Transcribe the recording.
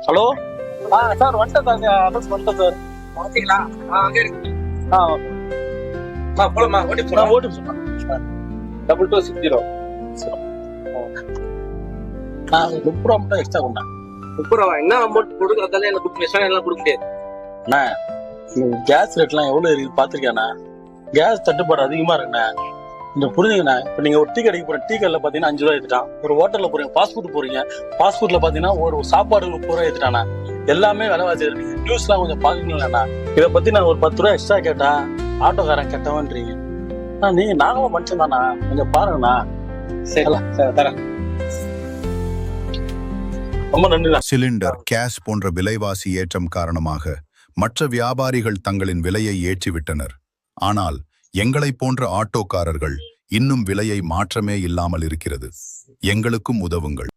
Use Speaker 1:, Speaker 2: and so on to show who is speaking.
Speaker 1: Hello. Sir வந்துட்டேன் sir, address வந்துட்டேன் sir.
Speaker 2: பாத்தீங்களா? அங்கே இருக்கு. போலாமா? ஓட்டி
Speaker 1: சொன்னேன்
Speaker 2: 2260.
Speaker 1: 30 ரூபா மட்டும் எக்ஸ்ட்ரா கொண்டேன்.
Speaker 2: 30 ரூபா என்ன அமௌண்ட் கொடுக்குறதால எனக்கு எல்லாம் கொடுக்க முடியாது.
Speaker 1: அண்ணா கேஸ் ரேட்லாம் எவ்வளோ இருக்குது பார்த்துருக்கேண்ணா. கேஸ் தட்டுப்பாடு அதிகமாக இருக்குண்ணா. கொஞ்சம் புரிஞ்சுங்கண்ணா. இப்போ நீங்கள் ஒரு டீ கடைக்கு போகிற டீ கடையில் பார்த்தீங்கன்னா 5 ரூபா ஏற்றுட்டான். ஒரு ஹோட்டலில் போகிறீங்க, ஃபாஸ்ட் ஃபுட் போகிறீங்க, ஃபாஸ்ட் ஃபுட்டில் பார்த்தீங்கன்னா ஒரு சாப்பாடு 30 ரூபா ஏற்றுட்டாண்ணா. எல்லாமே விலைவாசி இருக்கு. நியூஸ்லாம் கொஞ்சம் பார்க்குறீங்களாண்ணா. இதை பற்றி நான் ஒரு 10 ரூபா எக்ஸ்ட்ரா கேட்டா ஆட்டோக்காரன் கெட்டவன்றீங்க. நாங்களும் மனுஷன் தானா, கொஞ்சம் பாருங்கண்ணா.
Speaker 2: சரி தரேன்.
Speaker 1: ரொம்ப நன்றி.
Speaker 3: சிலிண்டர், கேஸ் போன்ற விலைவாசி ஏற்றம் காரணமாக மற்ற வியாபாரிகள் தங்களின் விலையை ஏற்றிவிட்டனர். ஆனால் எங்களைப் போன்ற ஆட்டோக்காரர்கள் இன்னும் விலையை மாற்றமே இல்லாமல் இருக்கிறது. எங்களுக்கும் உதவுங்கள்.